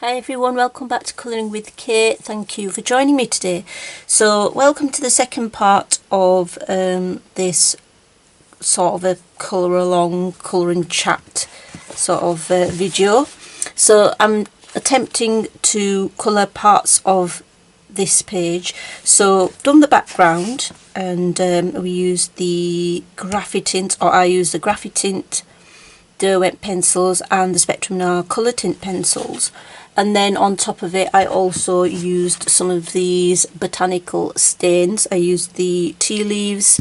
Hi everyone, welcome back to Colouring with Kate. Thank you for joining me today. So welcome to the second part of this sort of a colour along, colouring chat sort of video. So I'm attempting to colour parts of this page. So done the background, and we used the Graphitint, or I used the Graphitint Derwent pencils and the Spectrum Noir colour tint pencils. And then on top of it I also used some of these botanical stains. I used the tea leaves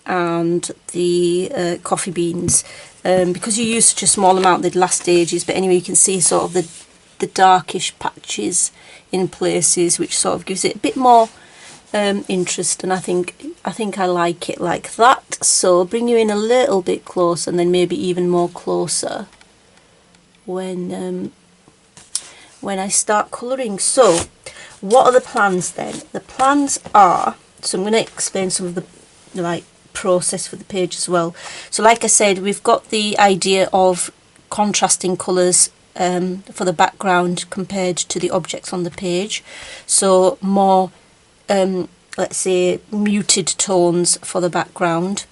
and the coffee beans. Because you use such a small amount they'd last ages, but anyway you can see sort of the darkish patches in places, which sort of gives it a bit more interest, and I think I like it like that. So I'll bring you in a little bit closer, and then maybe even more closer when I start colouring. So what are the plans then? The plans are, so I'm going to explain some of the process for the page as well. So like I said, we've got the idea of contrasting colours for the background compared to the objects on the page. So more let's say muted tones for the background,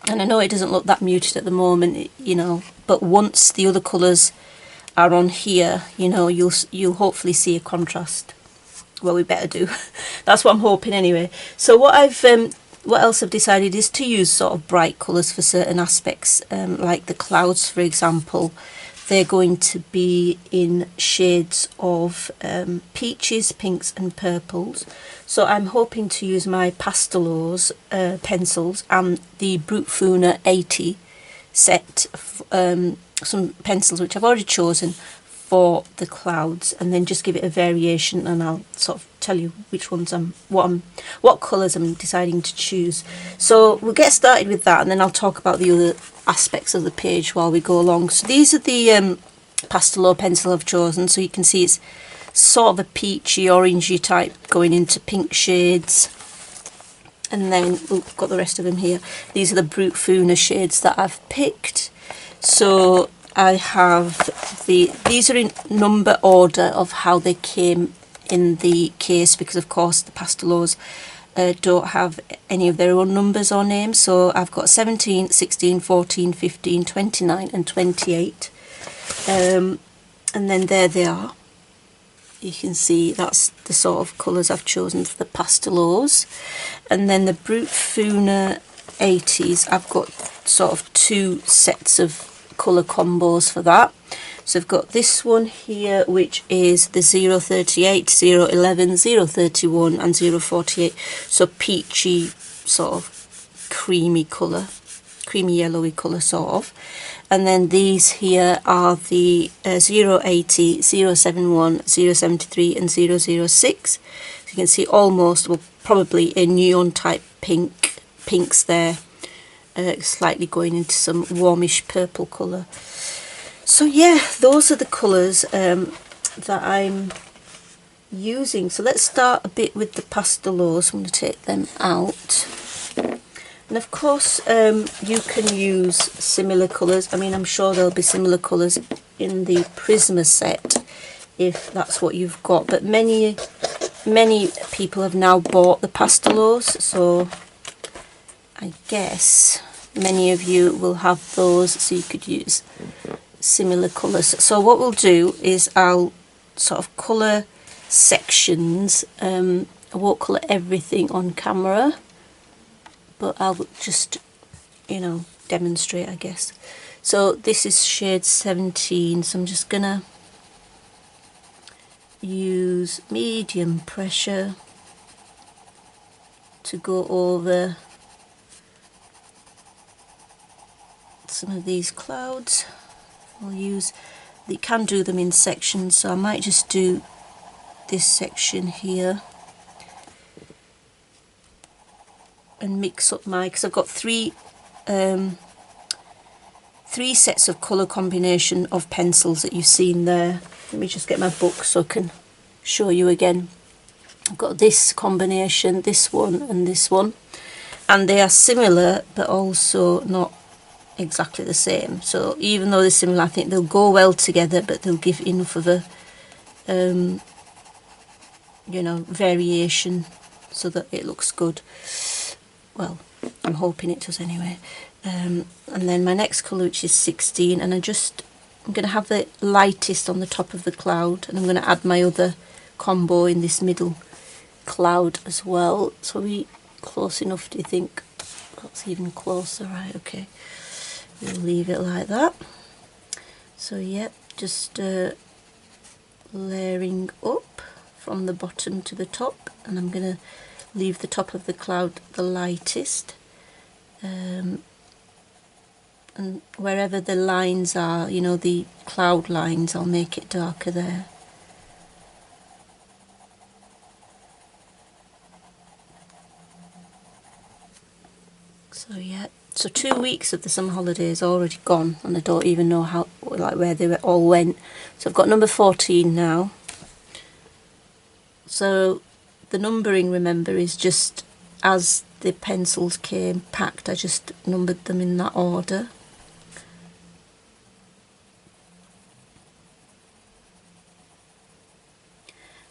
and I know it doesn't look that muted at the moment, you know, but once the other colours are on here, you know, you'll hopefully see a contrast. Well, we better do. That's what I'm hoping anyway. So what else I've decided is to use sort of bright colours for certain aspects, like the clouds for example. They're going to be in shades of peaches, pinks and purples. So I'm hoping to use my Pastelowe pencils and the Brutfuner 80 set, some pencils which I've already chosen for the clouds, and then just give it a variation, and I'll sort of tell you which ones what colours I'm deciding to choose. So we'll get started with that, and then I'll talk about the other aspects of the page while we go along. So these are the Pastelowe pencil I've chosen. So you can see it's sort of a peachy orangey type going into pink shades, and then we've got the rest of them here. These are the Brutfuner shades that I've picked. So I have these are in number order of how they came in the case, because of course the Pastelowes don't have any of their own numbers or names. So I've got 17, 16, 14, 15, 29 and 28, and then there they are. You can see that's the sort of colours I've chosen for the Pastelowes. And then the Brutfuner 80s, I've got sort of two sets of colour combos for that. So I've got this one here, which is the 038, 011, 031 and 048. So peachy, sort of creamy colour, creamy yellowy colour sort of. And then these here are the 080, 071, 073 and 006. So you can see almost, well, probably a neon type pinks there, slightly going into some warmish purple colour. So yeah, those are the colours that I'm using. So let's start a bit with the Pastelowes. I'm going to take them out. And of course you can use similar colours. I mean, I'm sure there'll be similar colours in the Prisma set if that's what you've got. But many people have now bought the Pastelowes, so I guess many of you will have those, so you could use similar colours. So what we'll do is I'll sort of colour sections. I won't colour everything on camera, but I'll just, you know, demonstrate, I guess. So this is shade 17, so I'm just gonna use medium pressure to go over some of these clouds. I'll use, you can do them in sections, so I might just do this section here and mix up because I've got three sets of colour combination of pencils that you've seen there. Let me just get my book so I can show you again. I've got this combination, this one and this one, and they are similar but also not exactly the same. So even though they're similar, I think they'll go well together, but they'll give enough of a you know, variation so that it looks good. Well, I'm hoping it does anyway. And then my next colour, which is 16, and I'm going to have the lightest on the top of the cloud, and I'm going to add my other combo in this middle cloud as well. So are we close enough, do you think? That's even closer, right? Okay, we'll leave it like that. So yeah, just layering up from the bottom to the top, and I'm going to leave the top of the cloud the lightest, and wherever the lines are, you know, the cloud lines, I'll make it darker there. So yeah, so 2 weeks of the summer holidays already gone, and I don't even know how, like, where they all went. So I've got number 14 now. So the numbering, remember, is just as the pencils came packed, I just numbered them in that order.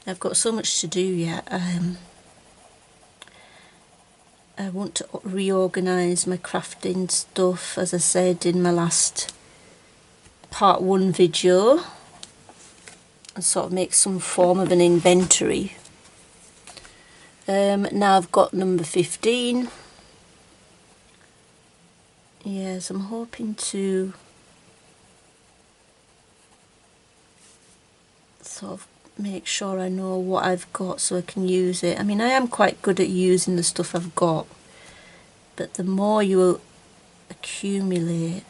I've got so much to do yet. I want to reorganise my crafting stuff, as I said in my last part 1 video, and sort of make some form of an inventory. Now I've got number 15. Yes, I'm hoping to sort of make sure I know what I've got so I can use it. I mean, I am quite good at using the stuff I've got, but the more you accumulate,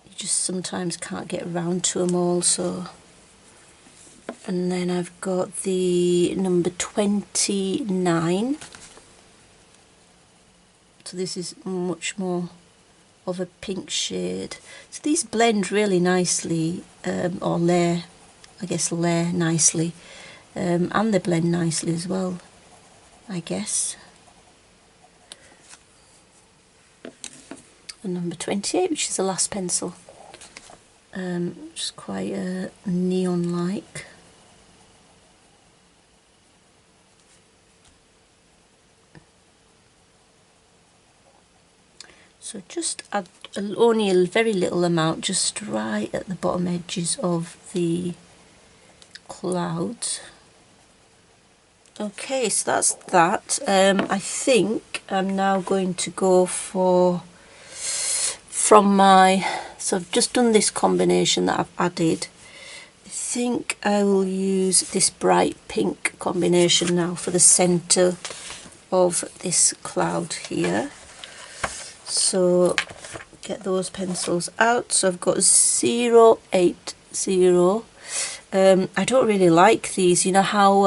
you just sometimes can't get around to them all. So, and then I've got the number 29. So this is much more of a pink shade. So these blend really nicely, or layer, I guess layer nicely, and they blend nicely as well, I guess. And number 28, which is the last pencil, which is quite neon-like. So just add only a very little amount, just right at the bottom edges of the clouds. Okay, so that's that. I think I'm now going to go for, from my, so I've just done this combination that I've added. I think I will use this bright pink combination now for the centre of this cloud here. So get those pencils out. So I've got 080. I don't really like these. You know how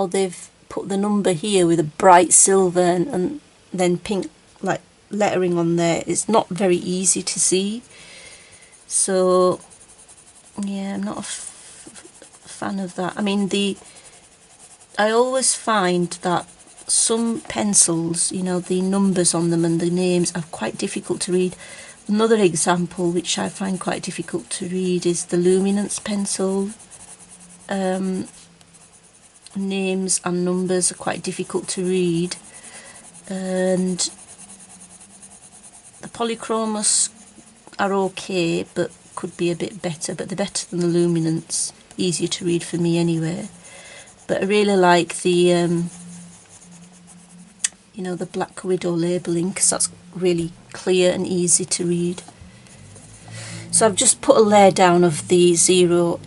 they've put the number here with a bright silver and then pink like lettering on there. It's not very easy to see. So yeah, I'm not a fan of that. I mean, I always find that some pencils, you know, the numbers on them and the names are quite difficult to read. Another example which I find quite difficult to read is the luminance pencil. Names and numbers are quite difficult to read, and the Polychromos are okay but could be a bit better, but they're better than the luminance, easier to read for me anyway. But I really like the you know, the Black Widow labelling, because that's really clear and easy to read. So I've just put a layer down of the 080,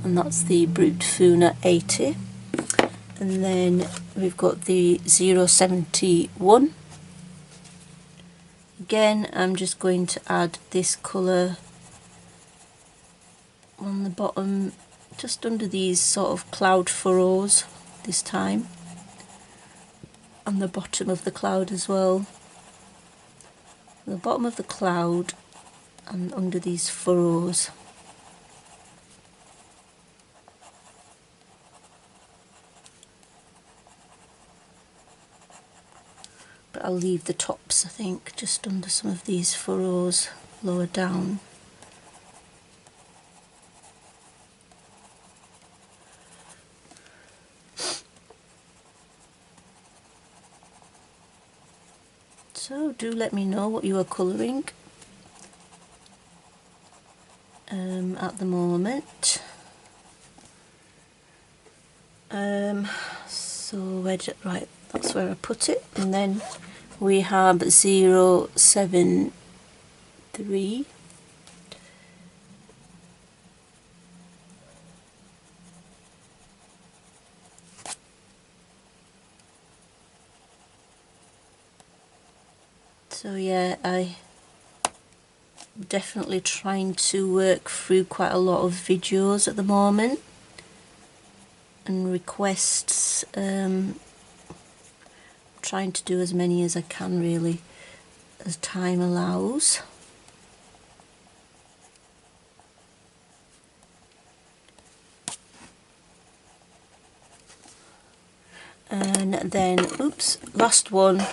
and that's the Brutfuner 80. And then we've got the 071. Again, I'm just going to add this colour on the bottom, just under these sort of cloud furrows this time. On the bottom of the cloud as well, the bottom of the cloud and under these furrows. but I'll leave the tops, I think, just under some of these furrows lower down. So do let me know what you are colouring at the moment. So right, that's where I put it, and then we have 073. So yeah, I definitely trying to work through quite a lot of videos at the moment and requests, trying to do as many as I can really as time allows. And then, oops, last one,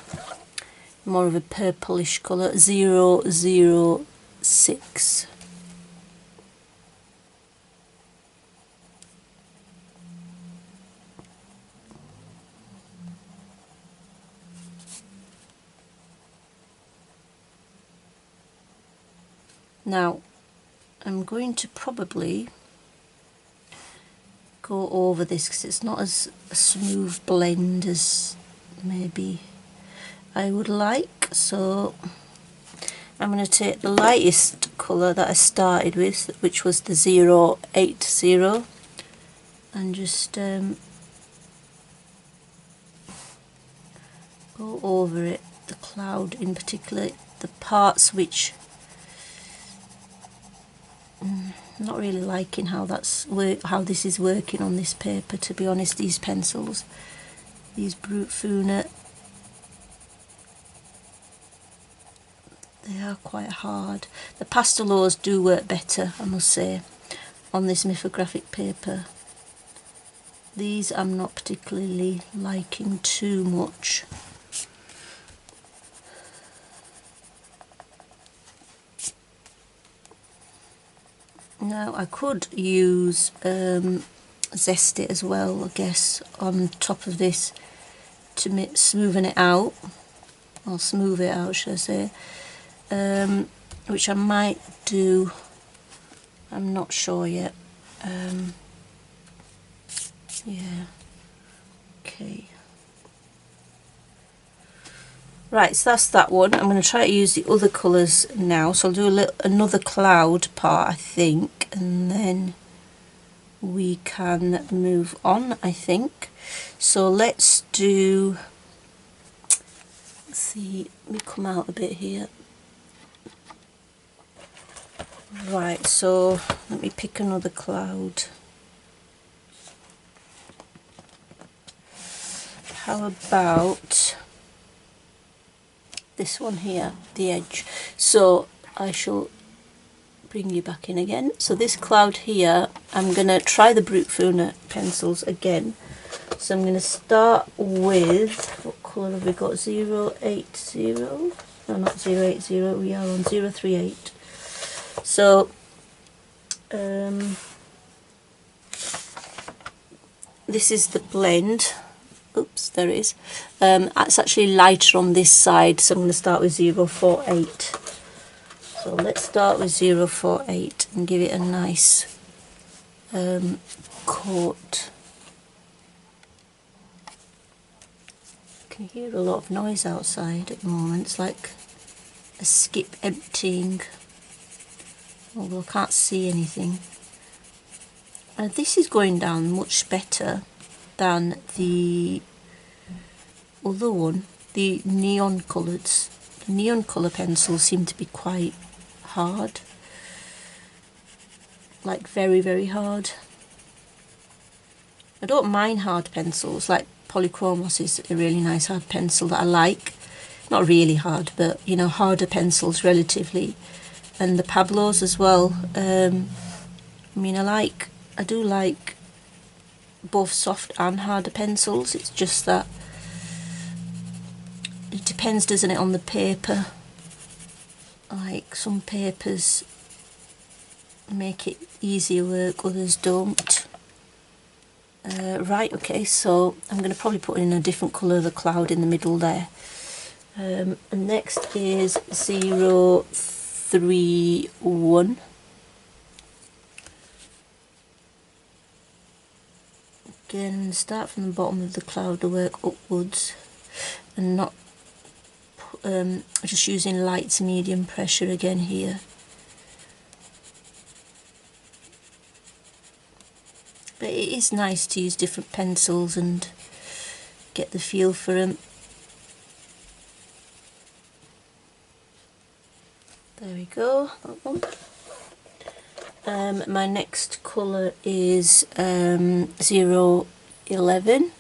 more of a purplish colour, 006. Now, I'm going to probably go over this because it's not as a smooth blend as maybe I would like. So I'm going to take the lightest colour that I started with, which was the 080, and just go over it, the cloud in particular, the parts which I'm not really liking how this is working on this paper, to be honest. These pencils, these Brutfuner, they are quite hard. The Pastelowes do work better, I must say, on this Mythographic paper. These I'm not particularly liking too much. Now I could use Zest It as well, I guess, on top of this to smoothen it out, or smooth it out, should I say, which I might do. I'm not sure yet. Yeah, okay. Right, so that's that one. I'm going to try to use the other colours now. So I'll do another cloud part, I think, and then we can move on, I think. So let's do, let's see, let me come out a bit here. Right, so let me pick another cloud. How about this one here, the edge? So I shall bring you back in again. So this cloud here, I'm going to try the Brutfuner pencils again. So I'm going to start with, what colour have we got? 080? No, not 080, we are on 038. So this is the blend. Oops, there it is. It's actually lighter on this side, so I'm going to start with 048. So let's start with 048 and give it a nice coat. I can hear a lot of noise outside at the moment. It's like a skip emptying, although I can't see anything. And this is going down much better than the other one, the neon colours. The neon colour pencils seem to be quite hard, like very, very hard. I don't mind hard pencils, like Polychromos is a really nice hard pencil that I like. Not really hard, but you know, harder pencils relatively. And the Pablos as well. I mean, I do like both soft and harder pencils. It's just that it depends, doesn't it, on the paper. Like some papers make it easier work, others don't. Right, okay, so I'm going to probably put in a different colour of the cloud in the middle there. And next is 031. Again, start from the bottom of the cloud to work upwards, and not just using light to medium pressure again here. But it is nice to use different pencils and get the feel for them. There we go, that one. My next colour is 011.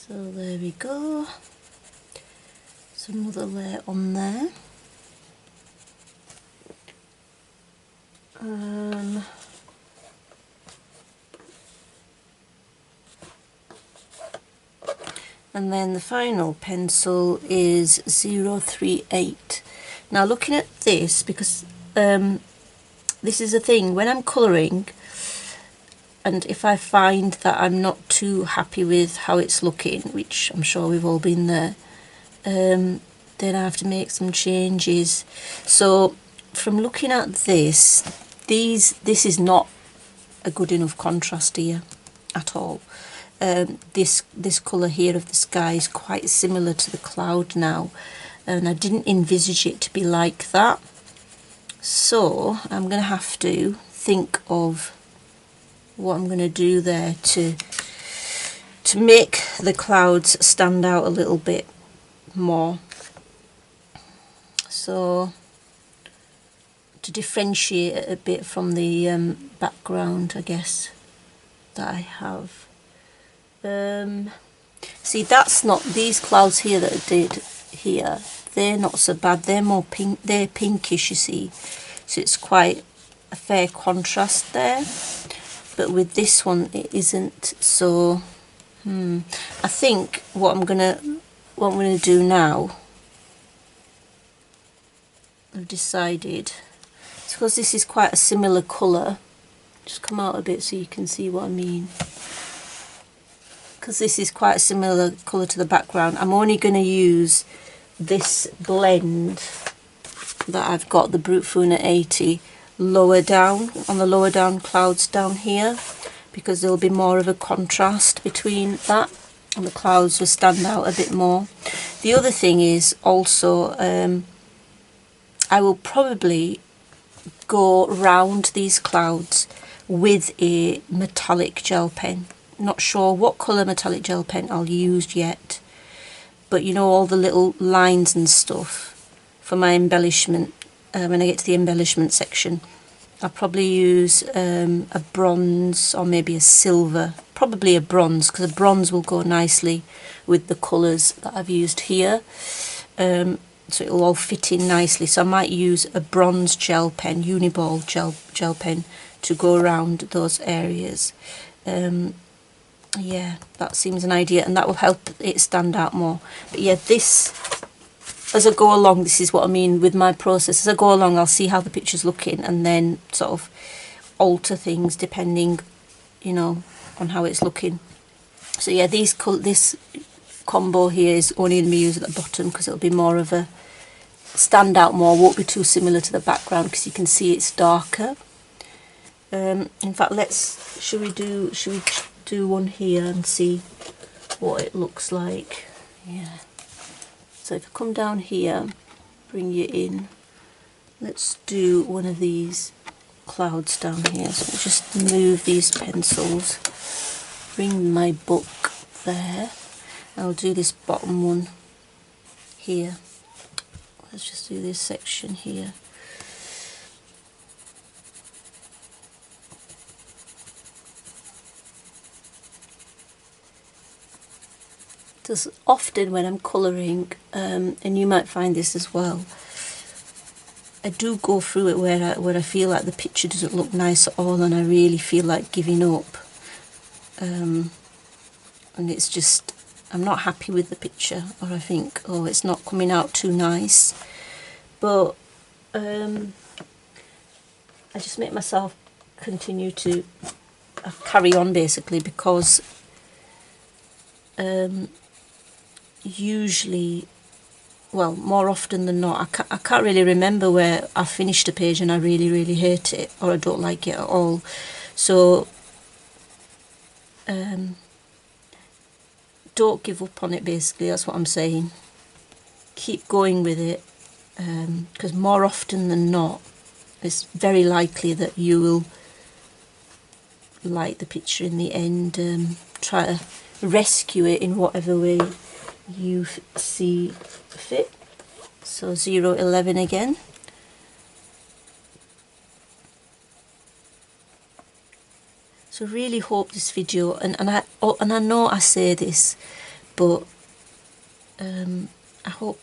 So there we go, so another layer on there. And then the final pencil is 038. Now looking at this, because this is a thing, when I'm colouring, and if I find that I'm not too happy with how it's looking, which I'm sure we've all been there, then I have to make some changes. So from looking at this, this is not a good enough contrast here at all. This colour here of the sky is quite similar to the cloud now, and I didn't envisage it to be like that. So I'm going to have to think of what I'm going to do there to make the clouds stand out a little bit more. So to differentiate it a bit from the background, I guess, that I have. See, that's not, these clouds here that I did here, they're not so bad, they're more pink, they're pinkish, you see, so it's quite a fair contrast there. But with this one it isn't. So I think what I'm gonna do now, I've decided, because this is quite a similar colour, just come out a bit so you can see what I mean, because this is quite a similar colour to the background, I'm only going to use this blend that I've got, the Brutfuner 80, lower down, on the lower down clouds down here, because there'll be more of a contrast between that and the clouds will stand out a bit more. The other thing is also I will probably go round these clouds with a metallic gel pen. Not sure what colour metallic gel pen I'll use yet, but you know, all the little lines and stuff for my embellishment. When I get to the embellishment section, I'll probably use a bronze or maybe a silver, probably a bronze, because a bronze will go nicely with the colours that I've used here, so it'll all fit in nicely. So I might use a bronze gel pen, uniball gel pen, to go around those areas. Yeah, that seems an idea, and that will help it stand out more. But yeah, this, as I go along, this is what I mean with my process. As I go along, I'll see how the picture's looking and then sort of alter things depending, you know, on how it's looking. So yeah, this combo here is only going to be used at the bottom because it'll be more of a stand out more, won't be too similar to the background because you can see it's darker. In fact, should we do one here and see what it looks like? Yeah. So if I come down here, bring you in, let's do one of these clouds down here. So I'll just move these pencils, bring my book there. I'll do this bottom one here. Let's just do this section here. Because often when I'm colouring, and you might find this as well, I do go through it where I feel like the picture doesn't look nice at all and I really feel like giving up. And it's just, I'm not happy with the picture, or I think, oh, it's not coming out too nice. But I just make myself continue to carry on basically, because usually, well, more often than not, I can't really remember where I finished a page and I really hate it or I don't like it at all. So don't give up on it basically, that's what I'm saying. Keep going with it, because more often than not it's very likely that you will like the picture in the end. Try to rescue it in whatever way you see fit. So 011 again. So really hope this video, and I know I say this, but I hope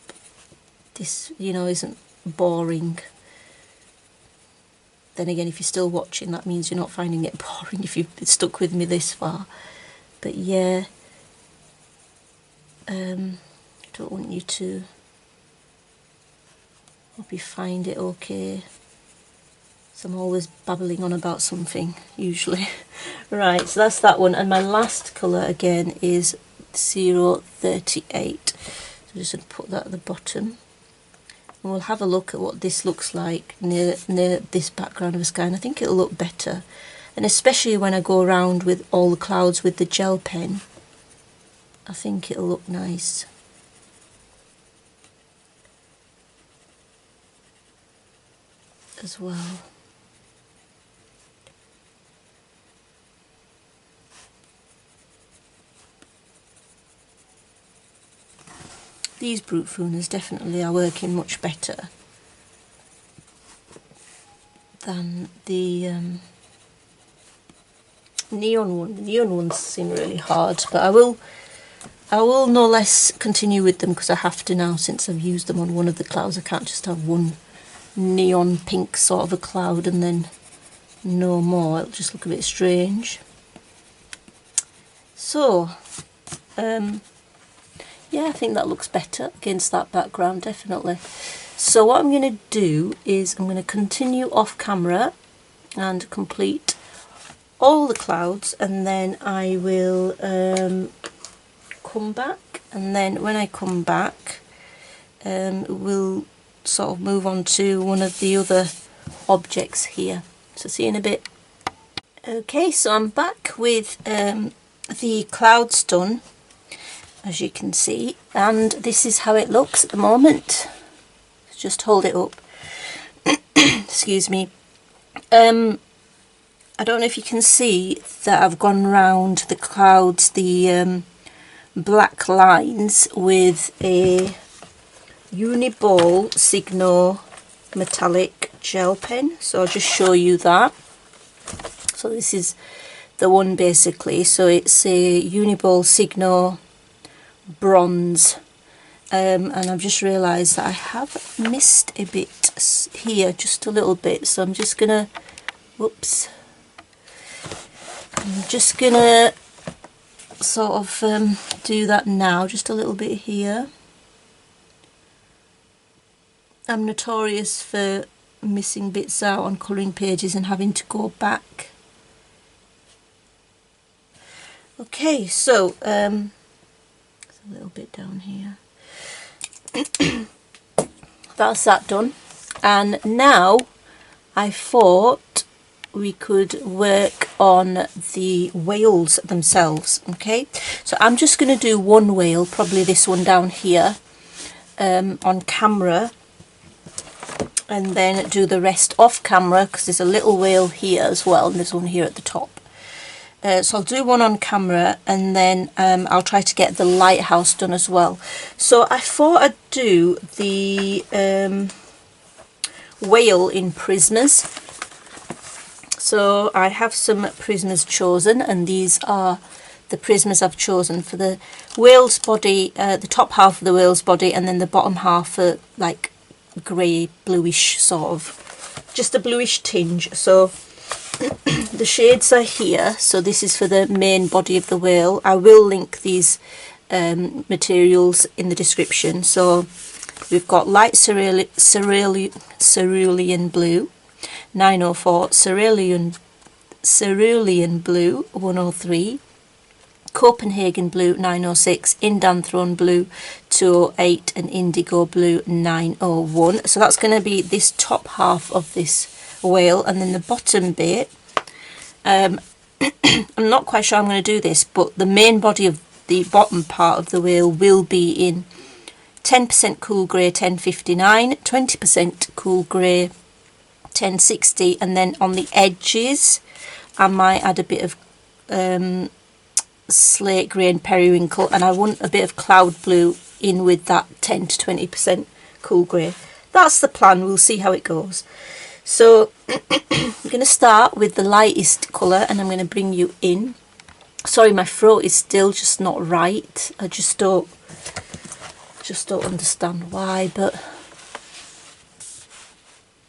this, you know, isn't boring. Then again, if you're still watching, that means you're not finding it boring if you've stuck with me this far. But yeah, I don't want you to, hope you find it okay. So I'm always babbling on about something, usually. Right, so that's that one. And my last colour again is 038. So I'm just going to put that at the bottom. And we'll have a look at what this looks like near this background of the sky. And I think it'll look better. And especially when I go around with all the clouds with the gel pen, I think it'll look nice. As well. These Brutfuners definitely are working much better than the neon one. The neon ones seem really hard, but I will no less continue with them because I have to now, since I've used them on one of the clouds. I can't just have one neon pink sort of a cloud and then no more. It'll just look a bit strange. So yeah, I think that looks better against that background, definitely. So what I'm going to do is I'm going to continue off camera and complete all the clouds, and then I will come back, and then when I come back we'll sort of move on to one of the other objects here. So see you in a bit. Okay, so I'm back with the clouds done, as you can see, and this is how it looks at the moment. Just hold it up. Excuse me. I don't know if you can see that I've gone round the clouds, the black lines, with a Uniball Signo metallic gel pen. So I'll just show you that. So this is the one basically. So it's a Uniball Signo bronze, and I've just realised that I have missed a bit here, just a little bit, so I'm just gonna, whoops, I'm just gonna sort of do that now, just a little bit here. I'm notorious for missing bits out on colouring pages and having to go back. Okay, so a little bit down here. That's that done, and now I thought we could work on the whales themselves. Okay, so I'm just going to do one whale, probably this one down here, on camera, and then do the rest off camera, because there's a little whale here as well, and there's one here at the top. So I'll do one on camera, and then I'll try to get the lighthouse done as well. So I thought I'd do the whale in Prismas. So I have some Prismas chosen, and these are the prismas I've chosen for the whale's body, the top half of the whale's body, and then the bottom half are like grey bluish sort of, just a bluish tinge. So the shades are here. So this is for the main body of the whale. I will link these materials in the description. So we've got light cerulean blue 904, cerulean blue 103, Copenhagen blue 906, Indanthrone blue 208, and indigo blue 901. So that's going to be this top half of this whale, and then the bottom bit, I'm not quite sure I'm going to do this, but the main body of the bottom part of the whale will be in 10% cool grey 1059, 20% cool grey 1060, and then on the edges I might add a bit of slate grey and periwinkle, and I want a bit of cloud blue in with that 10 to 20% cool grey. That's the plan. We'll see how it goes. So I'm going to start with the lightest colour, and I'm going to bring you in. Sorry, my throat is still just not right. I just don't understand why, but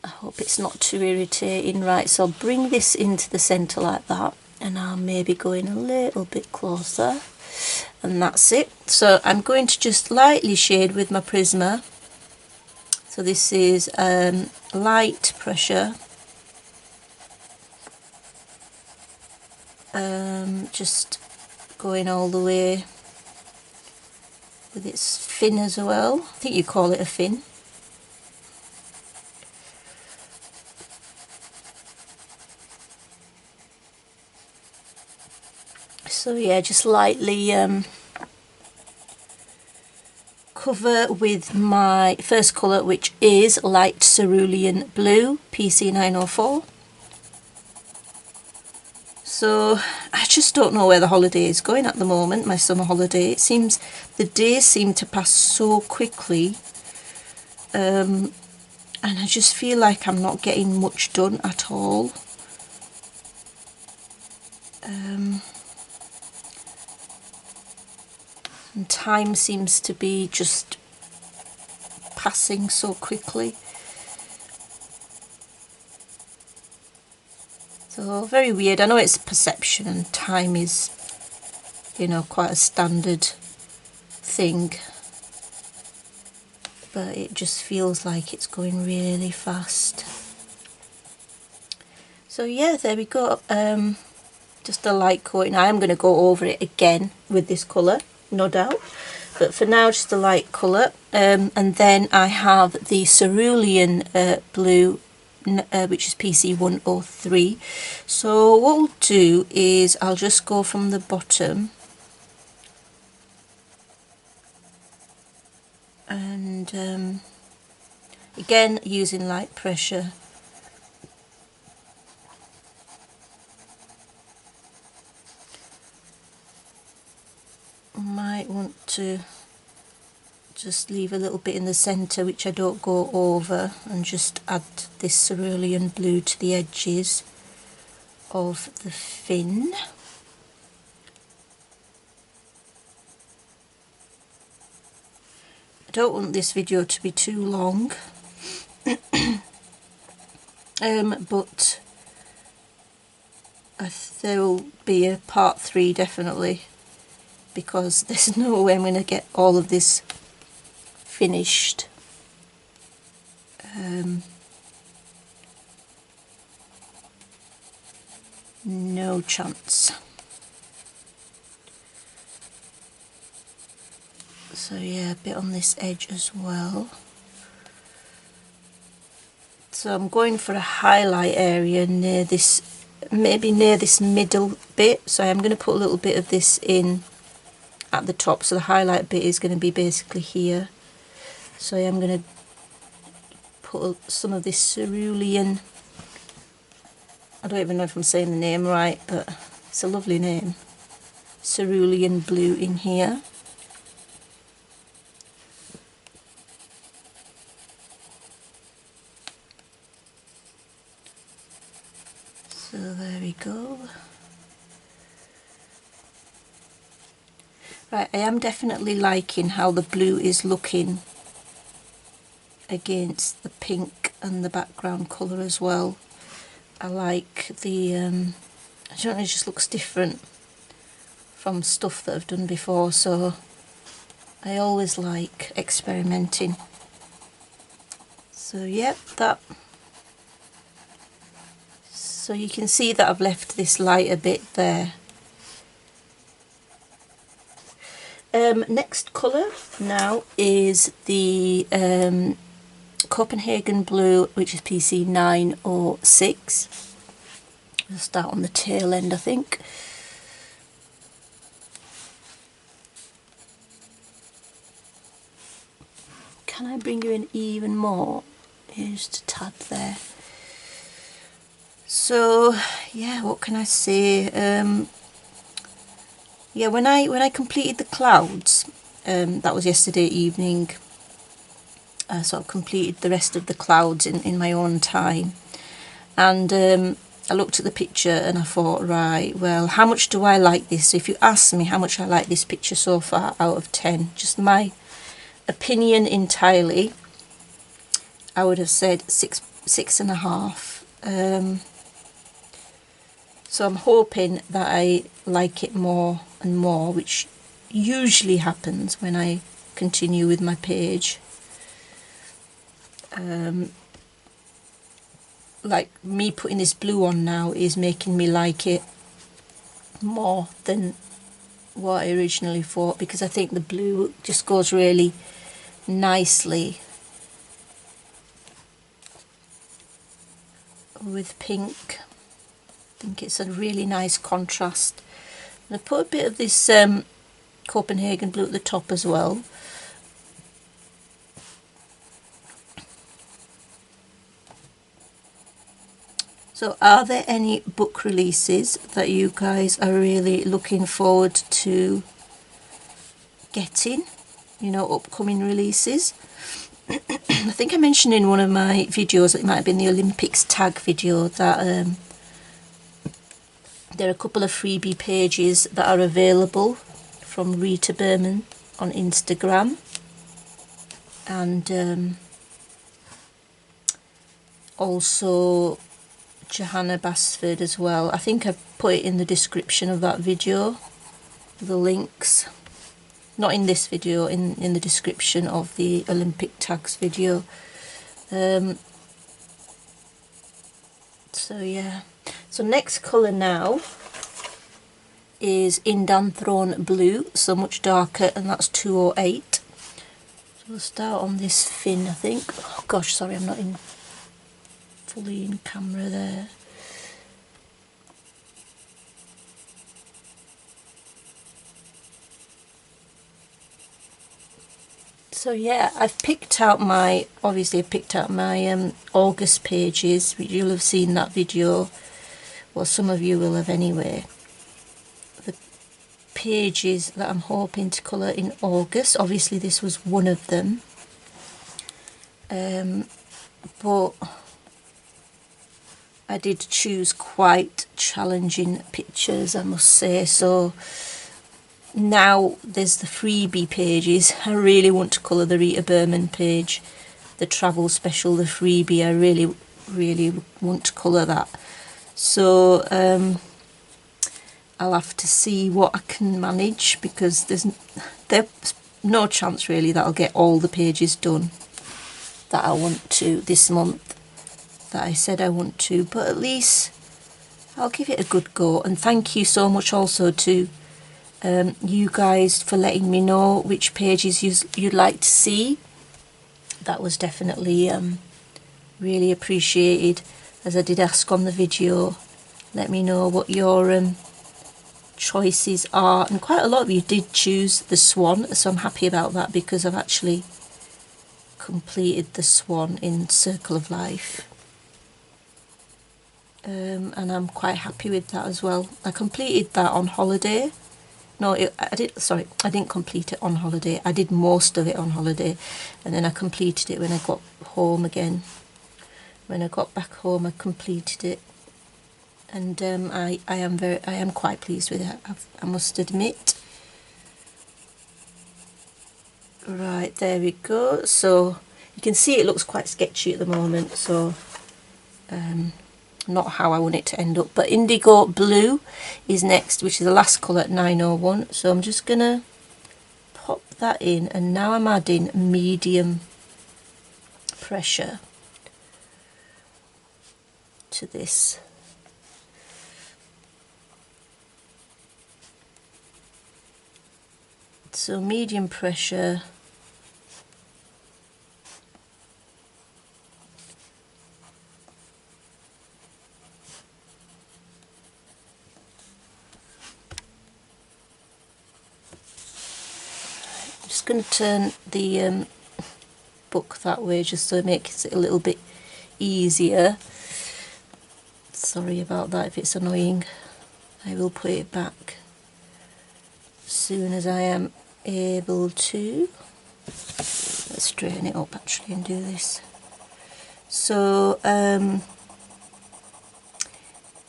I hope it's not too irritating. Right, so I'll bring this into the centre like that, and I'll maybe go in a little bit closer, and that's it. So I'm going to just lightly shade with my Prisma. So this is light pressure, just going all the way with its fin as well. I think you call it a fin. So yeah, just lightly cover with my first colour, which is light cerulean blue PC904. So I just don't know where the holiday is going at the moment, my summer holiday. It seems the days seem to pass so quickly, and I just feel like I'm not getting much done at all. And time seems to be just passing so quickly. So very weird. I know it's perception, and time is, you know, quite a standard thing, but it just feels like it's going really fast. So yeah, there we go. Just a light coating. I am going to go over it again with this colour, no doubt, but for now just a light colour. And then I have the cerulean blue, which is PC103. So what we'll do is I'll just go from the bottom and again using light pressure. Might want to just leave a little bit in the centre, which I don't go over, and just add this cerulean blue to the edges of the fin. I don't want this video to be too long, but there will be a part 3 definitely, because there's no way I'm going to get all of this finished. No chance. So yeah, a bit on this edge as well. So I'm going for a highlight area near this, maybe near this middle bit. So I'm going to put a little bit of this in at the top, so the highlight bit is going to be basically here. So I'm going to put some of this cerulean, I don't even know if I'm saying the name right, but it's a lovely name, cerulean blue in here. So there we go. Right, I am definitely liking how the blue is looking against the pink and the background colour as well. I like the, I don't know, it just looks different from stuff that I've done before, so I always like experimenting. So yep, that, so you can see that I've left this light a bit there. Next colour now is the Copenhagen blue, which is PC 906. We'll start on the tail end, I think. Can I bring you in even more? Here's a tad there. So yeah, what can I say? Yeah, when I completed the clouds, that was yesterday evening. So I've completed the rest of the clouds in my own time, and I looked at the picture and I thought, right, well, how much do I like this? So if you ask me how much I like this picture so far out of 10, just my opinion entirely, I would have said 6.5. So I'm hoping that I like it more and more, which usually happens when I continue with my page. Like me putting this blue on now is making me like it more than what I originally thought, because I think the blue just goes really nicely with pink. I think it's a really nice contrast. And I put a bit of this Copenhagen blue at the top as well. So are there any book releases that you guys are really looking forward to getting? You know, upcoming releases? I think I mentioned in one of my videos, it might have been the Olympics tag video, that there are a couple of freebie pages that are available from Rita Berman on Instagram, and also Johanna Basford as well. I think I put it in the description of that video, the links. Not in this video, in the description of the Olympic tags video. So yeah. So next colour now is Indanthrone blue, so much darker, and that's 208. So we'll start on this fin, I think. Oh gosh, sorry, I'm not fully in camera there. So yeah, I've picked out my, obviously I've picked out my August pages. You'll have seen that video, well, some of you will have anyway. The pages that I'm hoping to colour in August, obviously this was one of them, but I did choose quite challenging pictures, I must say. So now there's the freebie pages. I really want to colour the Rita Berman page, the travel special, the freebie. I really want to colour that. So I'll have to see what I can manage, because there's no chance really that I'll get all the pages done that I want to this month, that I said I want to, but at least I'll give it a good go. And thank you so much also to you guys for letting me know which pages you'd like to see. That was definitely really appreciated, as I did ask on the video. Let me know what your choices are, and quite a lot of you did choose the swan, so I'm happy about that, because I've actually completed the swan in Circle of Life, and I'm quite happy with that as well. I completed that on holiday. No, I didn't complete it on holiday. I did most of it on holiday, and then I completed it when I got home again. When I got back home, I completed it, and I am quite pleased with it, I must admit. Right, there we go. So you can see it looks quite sketchy at the moment, so not how I want it to end up. But Indigo Blue is next, which is the last colour at 901. So I'm just going to pop that in, and now I'm adding medium pressure to this. So medium pressure. I'm just going to turn the book that way just so it makes it a little bit easier. Sorry about that if it's annoying. I will put it back as soon as I am able to. Let's straighten it up actually and do this. So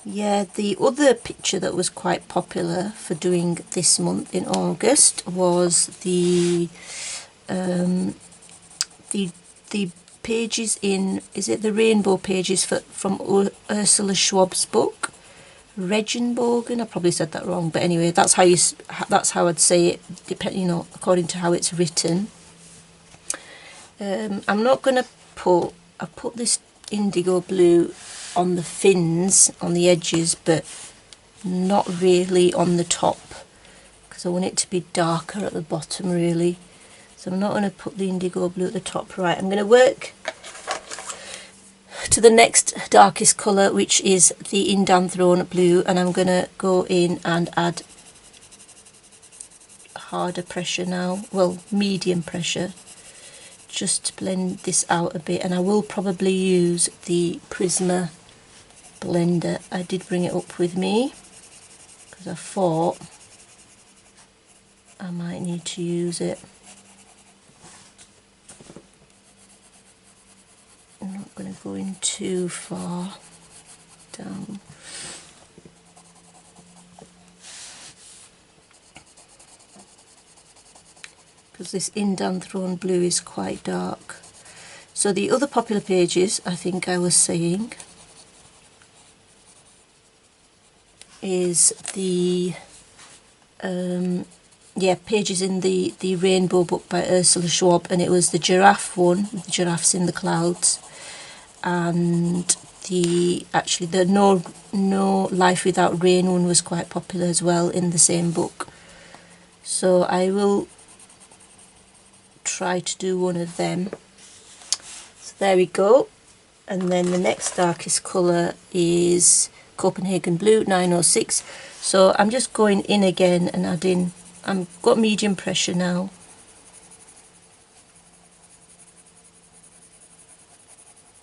yeah, the other picture that was quite popular for doing this month in August was the pages in, is it the rainbow pages from Ursula Schwab's book, Regenbogen? I probably said that wrong, but anyway, that's how I'd say it, depending, you know, according to how it's written. I'm not going to put, I put this indigo blue on the fins, on the edges, but not really on the top, because I want it to be darker at the bottom really. So I'm not going to put the indigo blue at the top. Right, I'm going to work to the next darkest colour, which is the Indanthrone blue, and I'm going to go in and add harder pressure now, well, medium pressure, just to blend this out a bit. And I will probably use the Prisma blender. I did bring it up with me because I thought I might need to use it. I'm not going to go in too far down. Because this Indanthrone blue is quite dark. So the other popular pages, I think I was saying, is the pages in the Rainbow book by Ursula Schwab, and it was the giraffe one, with the giraffes in the clouds, and the No Life Without Rain one was quite popular as well in the same book. So I will try to do one of them. So there we go. And then the next darkest colour is Copenhagen Blue 906. So I'm just going in again and adding, I've got medium pressure now.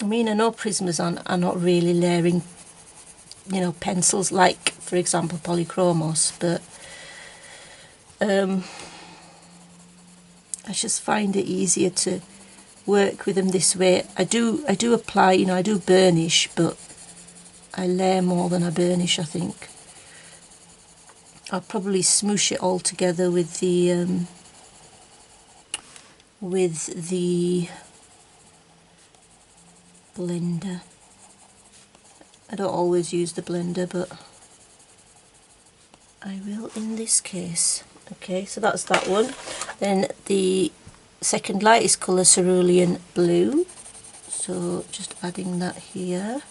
I mean, I know Prismas are not really layering, you know, pencils like, for example, Polychromos, but I just find it easier to work with them this way. I do apply, you know, I do burnish, but I layer more than I burnish, I think. I'll probably smoosh it all together with the blender. I don't always use the blender, but I will in this case. Okay, so that's that one. Then the second lightest colour, Cerulean Blue. So just adding that here.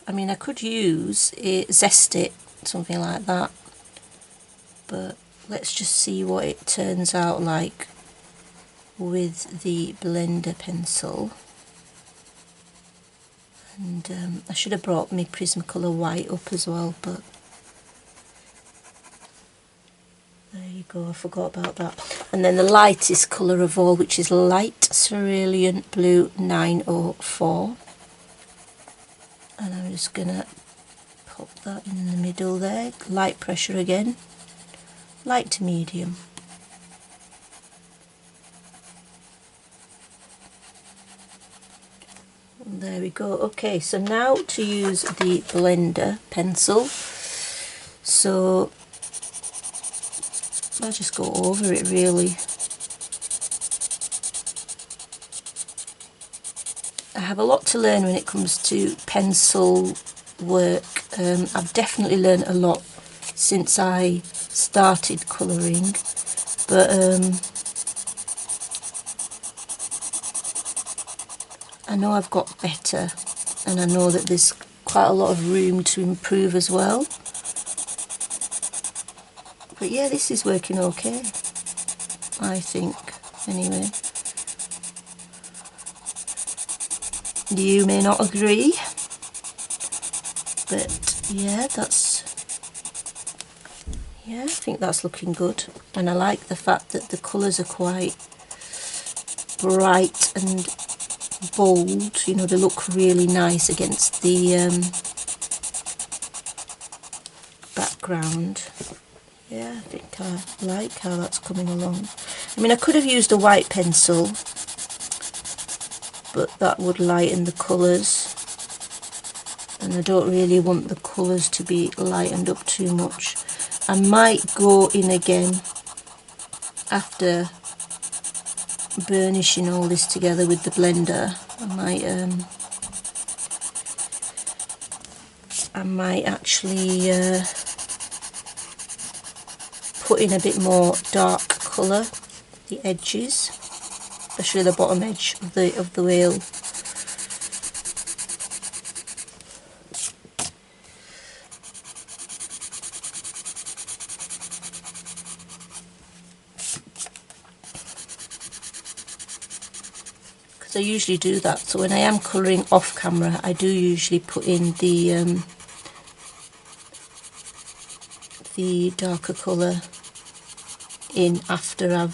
I mean, I could use a Zest It, something like that, but let's just see what it turns out like with the blender pencil. And I should have brought my Prismacolor white up as well, but there you go, I forgot about that. And then the lightest colour of all, which is light Cerulean Blue 904. And I'm just going to pop that in the middle there, light pressure again, light to medium. There we go. Okay, so now to use the blender pencil. So I just go over it really. I have a lot to learn when it comes to pencil work. I've definitely learned a lot since I started colouring, but I know I've got better, and I know that there's quite a lot of room to improve as well. But yeah, this is working okay, I think, anyway. You may not agree, but yeah, I think that's looking good. And I like the fact that the colours are quite bright and bold, you know, they look really nice against the background. Yeah, I think I like how that's coming along. I mean, I could have used a white pencil, but that would lighten the colours, and I don't really want the colours to be lightened up too much. I might go in again after burnishing all this together with the blender. I might actually put in a bit more dark colour, the edges, especially the bottom edge of the wheel. I usually do that, so when I am colouring off camera I do usually put in the darker colour in after I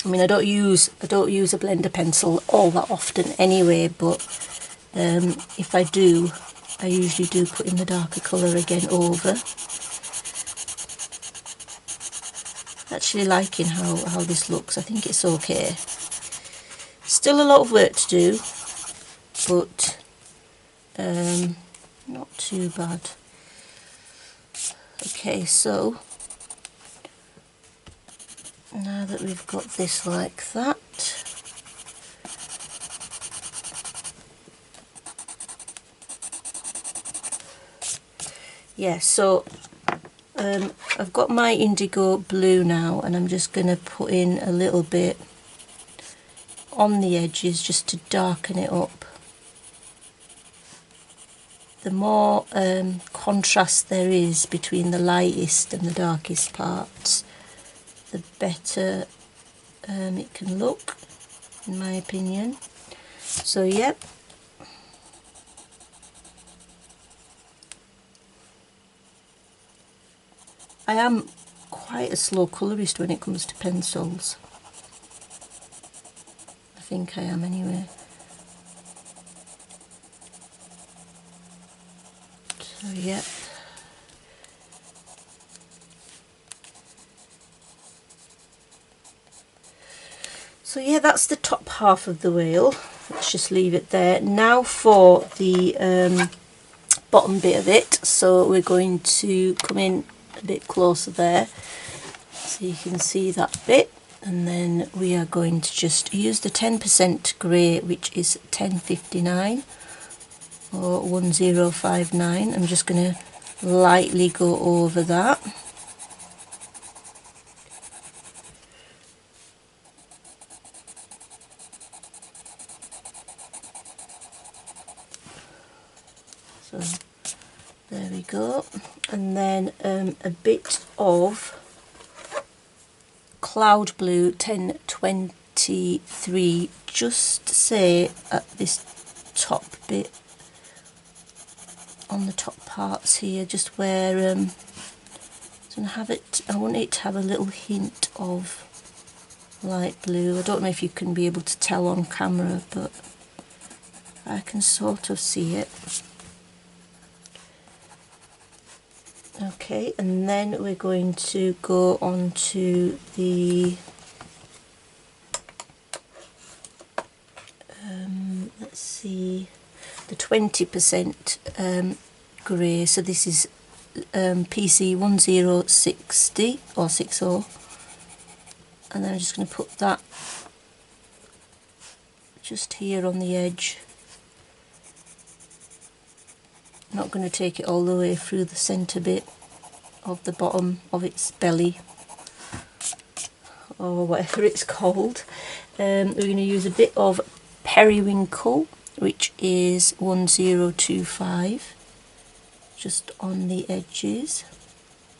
mean, I don't use a blender pencil all that often anyway, but if I do, I usually do put in the darker colour again over. Actually liking how this looks. I think it's okay. Still a lot of work to do, but not too bad. Okay, so now that we've got this like that, yeah, so I've got my indigo blue now, and I'm just going to put in a little bit on the edges just to darken it up. The more contrast there is between the lightest and the darkest parts, the better it can look, in my opinion. So yep. I am quite a slow colourist when it comes to pencils. I think I am anyway. So yeah. So yeah, that's the top half of the wheel. Let's just leave it there. Now for the bottom bit of it. So we're going to come in a bit closer there so you can see that bit. And then we are going to just use the 10% grey, which is 1059 or 1059. I'm just going to lightly go over that. So there we go. And then a bit of cloud blue 1023, just say at this top bit, on the top parts here, just where I want it to have a little hint of light blue. I don't know if you can be able to tell on camera, but I can sort of see it. Okay, and then we're going to go on to the let's see, the 20% grey. So this is PC 1060 or 60, and then I'm just going to put that just here on the edge. I'm not going to take it all the way through the centre bit of the bottom of its belly, or whatever it's called. We're going to use a bit of Periwinkle, which is 1025, just on the edges,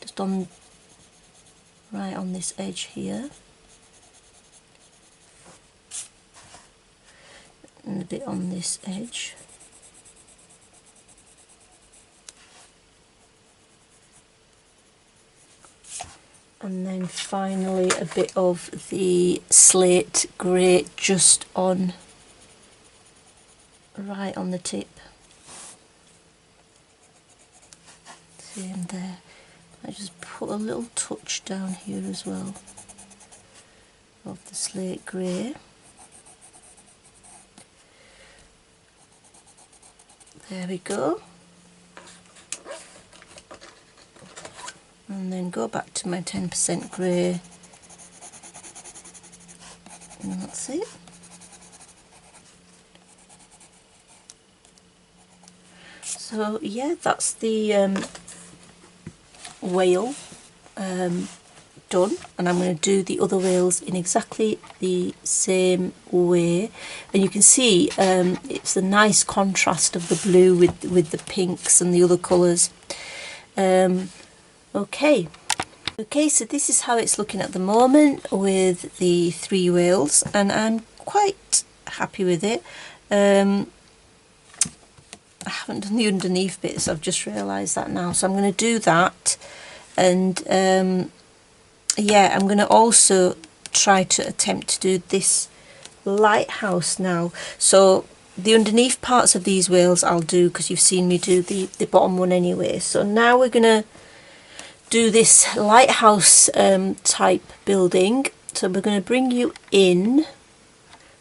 just on right on this edge here, and a bit on this edge. And then finally a bit of the slate grey just on, right on the tip. Same there. I just put a little touch down here as well of the slate grey. There we go. And then go back to my 10% grey, and that's it. So yeah, that's the whale done, and I'm going to do the other whales in exactly the same way. And you can see it's a nice contrast of the blue with the pinks and the other colours. Okay, so this is how it's looking at the moment with the 3 whales, and I'm quite happy with it. I haven't done the underneath bits, I've just realised that now, so I'm going to do that. And yeah, I'm going to also try to attempt to do this lighthouse now. So the underneath parts of these whales I'll do, because you've seen me do the bottom one anyway. So now we're going to do this lighthouse type building. So we're going to bring you in.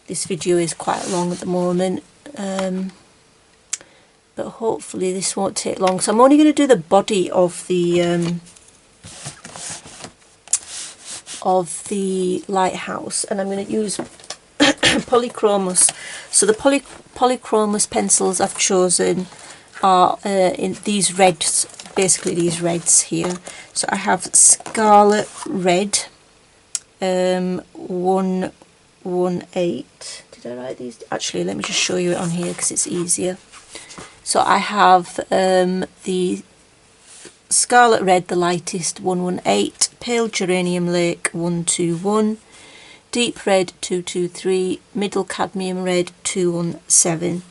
This video is quite long at the moment, but hopefully this won't take long. So I'm only going to do the body of the lighthouse, and I'm going to use Polychromos. So the Polychromos pencils I've chosen are in these reds, basically these reds here. So I have Scarlet Red 118. Did I write these? Actually, let me just show you it on here because it's easier. So I have the Scarlet Red, the lightest, 118, Pale Geranium Lake 121, Deep Red 223, Middle Cadmium Red 217.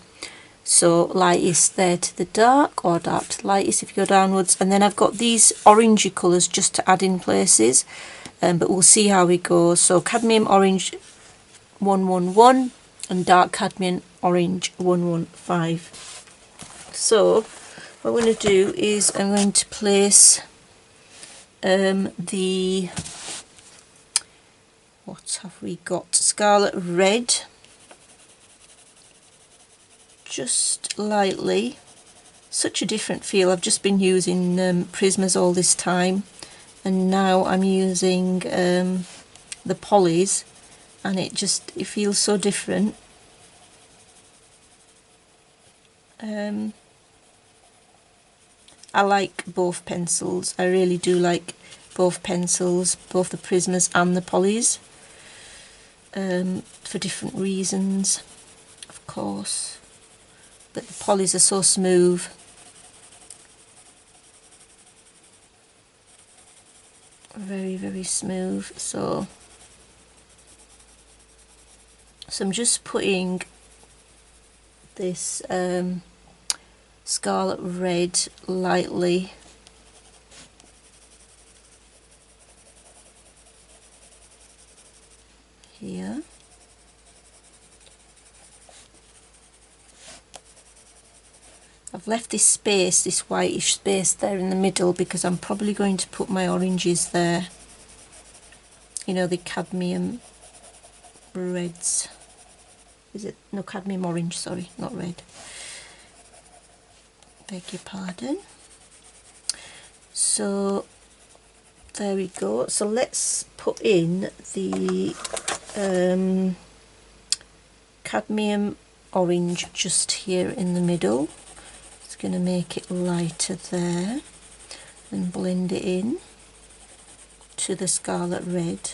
So lightest there to the dark, or dark to lightest if you go downwards. And then I've got these orangey colours just to add in places, but we'll see how we go. So Cadmium Orange 111 and Dark Cadmium Orange 115. So what I'm going to do is I'm going to place the, what have we got, Scarlet Red just lightly. Such a different feel. I've just been using Prismas all this time, and now I'm using the polys, and it feels so different. I like both pencils. I really do like both pencils, both the Prismas and the polys, for different reasons, of course. But the polys are so smooth. Very, very smooth. So I'm just putting this Scarlet Red lightly here. I've left this space, this whitish space there in the middle, because I'm probably going to put my oranges there. You know, the cadmium reds. Is it? No, cadmium orange, sorry, not red. Beg your pardon. So there we go. So let's put in the cadmium orange just here in the middle. It's going to make it lighter there and blend it in to the scarlet red.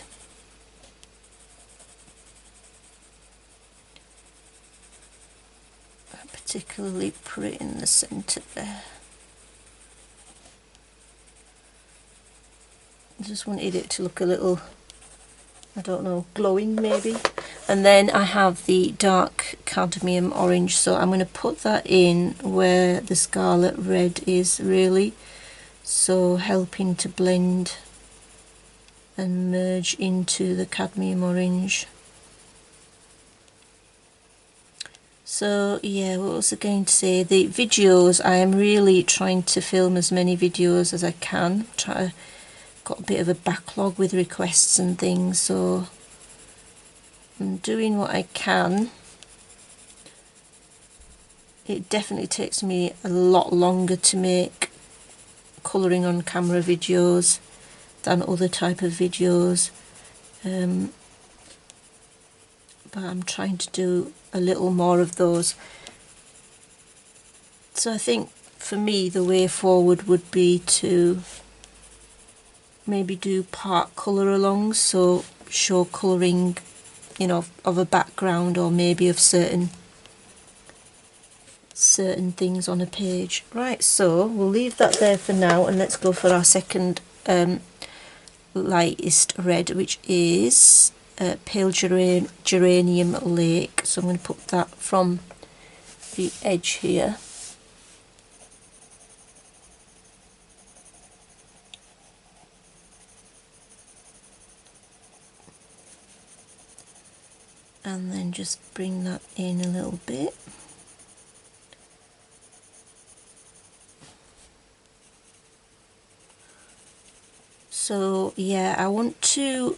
I particularly put it in the centre there. I just wanted it to look a little, I don't know, glowing maybe. And then I have the dark cadmium orange, so I'm going to put that in where the scarlet red is really, so helping to blend and merge into the cadmium orange. So yeah, what was I going to say? The videos, I am really trying to film as many videos as I can. Got a bit of a backlog with requests and things, so I'm doing what I can. It definitely takes me a lot longer to make colouring on camera videos than other type of videos, but I'm trying to do a little more of those. So I think for me the way forward would be to maybe do part colour alongs, so show colouring, you know, of a background or maybe of certain things on a page. Right, so we'll leave that there for now, and let's go for our second lightest red, which is pale geranium lake. So I'm going to put that from the edge here. And then just bring that in a little bit. So yeah, I want to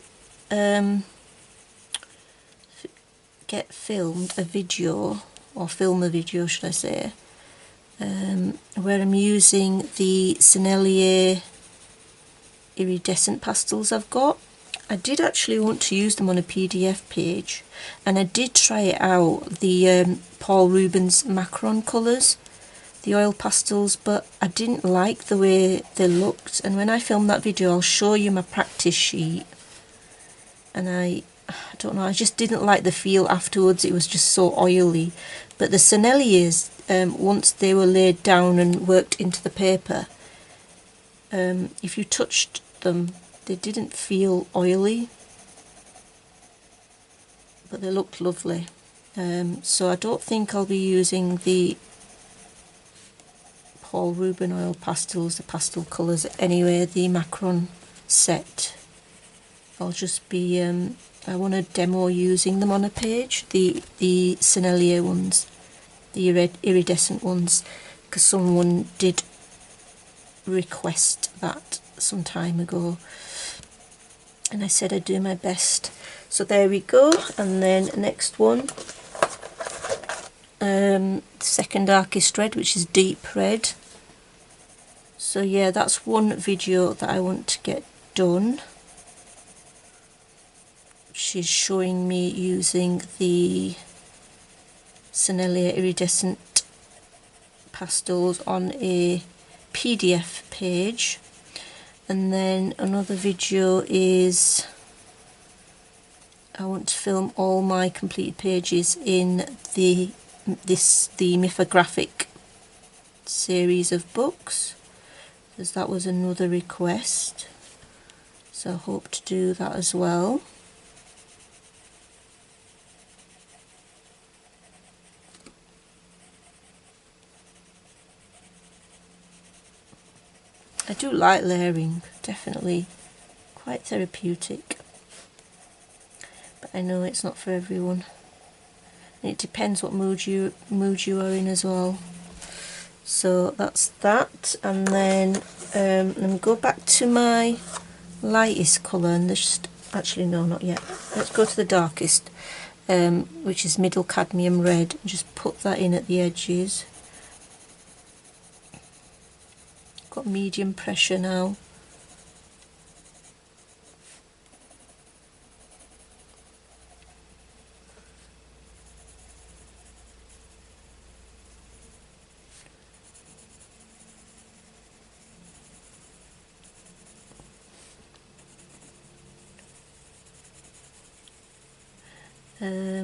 get filmed a video, or film a video should I say, where I'm using the Cerulean iridescent pastels I've got. I did actually want to use them on a PDF page, and I did try it out, the Paul Rubens Macron colours, the oil pastels, but I didn't like the way they looked. And when I film that video, I'll show you my practice sheet, and I don't know, I just didn't like the feel afterwards. It was just so oily. But the Ceruleans, once they were laid down and worked into the paper, if you touched them, they didn't feel oily, but they looked lovely. So I don't think I'll be using the Paul Rubens oil pastels, the pastel colours anyway, the Macron set. I'll just be, I want to demo using them on a page, the Cerulean ones, the iridescent ones, because someone did request that some time ago, and I said I'd do my best. So there we go. And then next one, second darkest red, which is deep red. So yeah, that's one video that I want to get done. She's showing me using the Cerulean iridescent pastels on a PDF page. And then another video is, I want to film all my completed pages in the Mythographic series of books, because that was another request, so I hope to do that as well. I do like layering, definitely quite therapeutic, but I know it's not for everyone, and it depends what mood you are in as well. So that's that. And then let me go back to my lightest colour, and just, actually no, not yet, let's go to the darkest, which is middle cadmium red, and just put that in at the edges. got medium pressure now.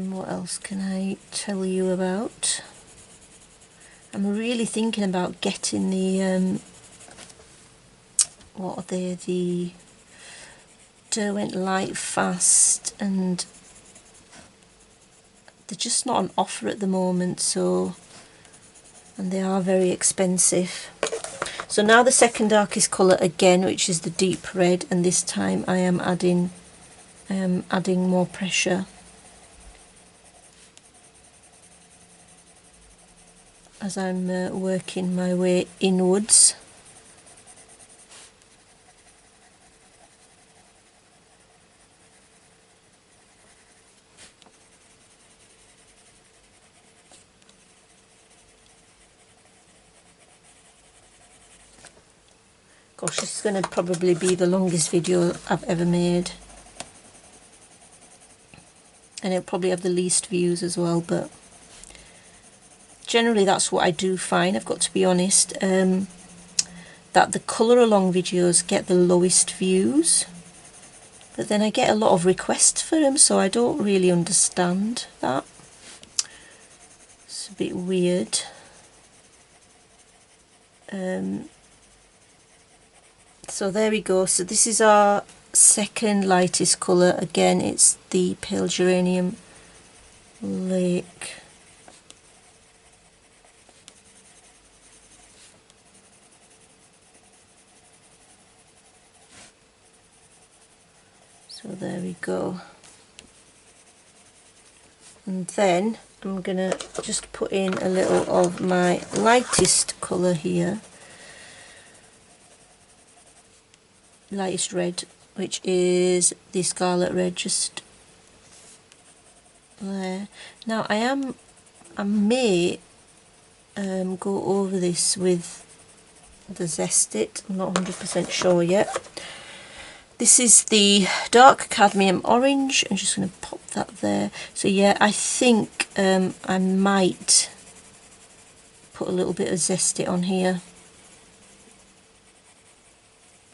What else can I tell you about? I'm really thinking about getting the what are they, the Derwent Light Fast, and they're just not on offer at the moment, so, and they are very expensive. So now the second darkest colour again, which is the deep red, and this time I am adding more pressure as I'm working my way inwards. Gosh, this is going to probably be the longest video I've ever made, and it'll probably have the least views as well, but generally that's what I do find, I've got to be honest, that the colour along videos get the lowest views, but then I get a lot of requests for them, so I don't really understand that. It's a bit weird. So there we go. So this is our second lightest colour. Again, it's the Pale Geranium Lake. So there we go. And then I'm gonna just put in a little of my lightest colour here, lightest red, which is the Scarlet red, just there. Now I may go over this with the Zest It, I'm not 100% sure yet. This is the dark cadmium orange. I'm just going to pop that there. So yeah, I think I might put a little bit of Zest It on here.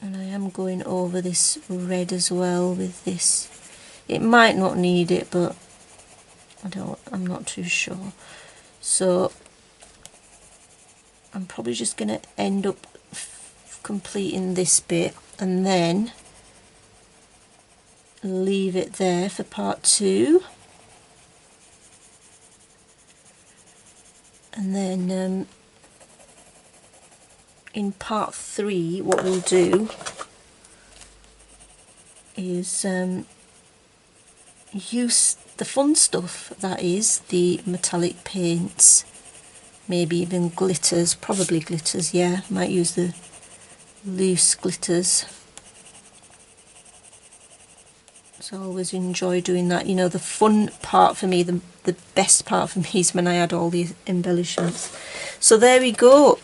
And I am going over this red as well with this. It might not need it, but I'm not too sure. So I'm probably just going to end up completing this bit and then leave it there for part 2, and then in part 3 what we'll do is use the fun stuff, that is the metallic paints, maybe even glitters, probably glitters, yeah, might use the loose glitters. So I always enjoy doing that. You know, the fun part for me, the best part for me is when I add all these embellishments. So there we go.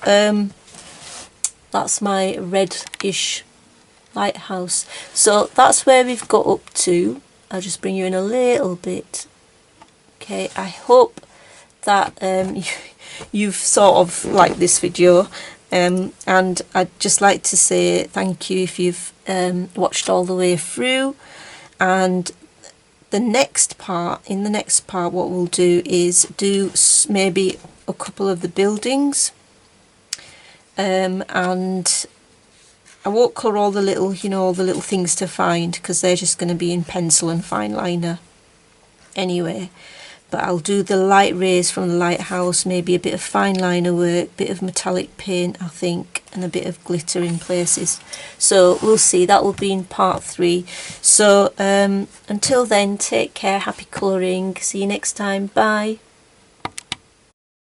That's my reddish lighthouse. So that's where we've got up to. I'll just bring you in a little bit. Okay, I hope that you've sort of liked this video. And I'd just like to say thank you if you've watched all the way through. And in the next part what we'll do is do maybe a couple of the buildings, and I won't colour all the little, you know, all the little things to find, because they're just going to be in pencil and fine liner anyway. But I'll do the light rays from the lighthouse, maybe a bit of fine liner work, bit of metallic paint I think, and a bit of glitter in places. So we'll see, that will be in part 3. So until then, take care, happy colouring, see you next time, bye.